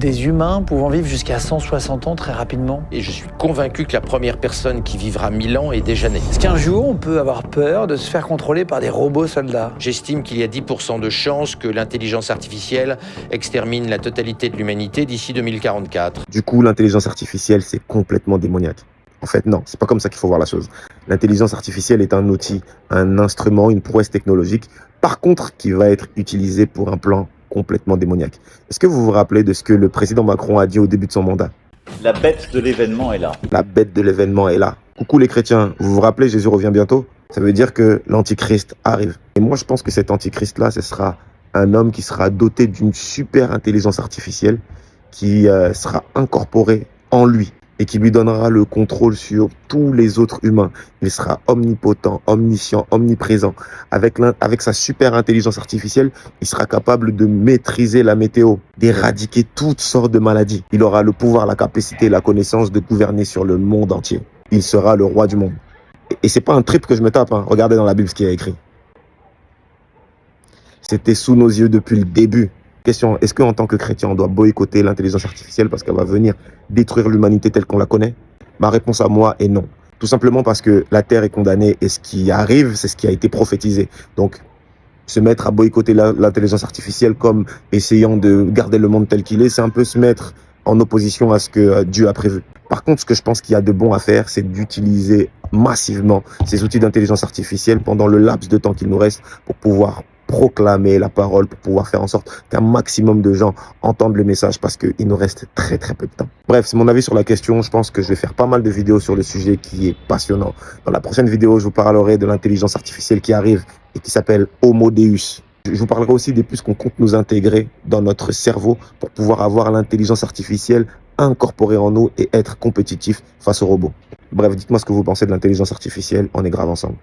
des humains pouvant vivre jusqu'à 160 ans très rapidement. Et je suis convaincu que la première personne qui vivra 1000 ans est déjà née. Est-ce qu'un jour, on peut avoir peur de se faire contrôler par des robots soldats? J'estime qu'il y a 10% de chances que l'intelligence artificielle extermine la totalité de l'humanité d'ici 2044. Du coup, l'intelligence artificielle, c'est complètement démoniaque. En fait, non, c'est pas comme ça qu'il faut voir la chose. L'intelligence artificielle est un outil, un instrument, une prouesse technologique, par contre, qui va être utilisé pour un plan complètement démoniaque. Est-ce que vous vous rappelez de ce que le président Macron a dit au début de son mandat? La bête de l'événement est là. La bête de l'événement est là. Coucou les chrétiens, vous vous rappelez, Jésus revient bientôt? Ça veut dire que l'antichrist arrive. Et moi, je pense que cet antichrist-là, ce sera un homme qui sera doté d'une super intelligence artificielle qui sera incorporée en lui et qui lui donnera le contrôle sur tous les autres humains. Il sera omnipotent, omniscient, omniprésent. Avec sa super intelligence artificielle, il sera capable de maîtriser la météo, d'éradiquer toutes sortes de maladies. Il aura le pouvoir, la capacité, la connaissance de gouverner sur le monde entier. Il sera le roi du monde. Et c'est pas un trip que je me tape, hein. Regardez dans la Bible ce qu'il y a écrit. C'était sous nos yeux depuis le début. Question, est-ce qu'en tant que chrétien, on doit boycotter l'intelligence artificielle parce qu'elle va venir détruire l'humanité telle qu'on la connaît? Ma réponse à moi est non. Tout simplement parce que la Terre est condamnée et ce qui arrive, c'est ce qui a été prophétisé. Donc, se mettre à boycotter l'intelligence artificielle comme essayant de garder le monde tel qu'il est, c'est un peu se mettre en opposition à ce que Dieu a prévu. Par contre, ce que je pense qu'il y a de bon à faire, c'est d'utiliser massivement ces outils d'intelligence artificielle pendant le laps de temps qu'il nous reste pour pouvoir proclamer la parole, pour pouvoir faire en sorte qu'un maximum de gens entendent le message parce qu'il nous reste très très peu de temps. Bref, c'est mon avis sur la question. Je pense que je vais faire pas mal de vidéos sur le sujet qui est passionnant. Dans la prochaine vidéo, je vous parlerai de l'intelligence artificielle qui arrive et qui s'appelle Homo Deus. Je vous parlerai aussi des puces qu'on compte nous intégrer dans notre cerveau pour pouvoir avoir l'intelligence artificielle incorporée en nous et être compétitif face aux robots. Bref, dites-moi ce que vous pensez de l'intelligence artificielle. On est grave ensemble.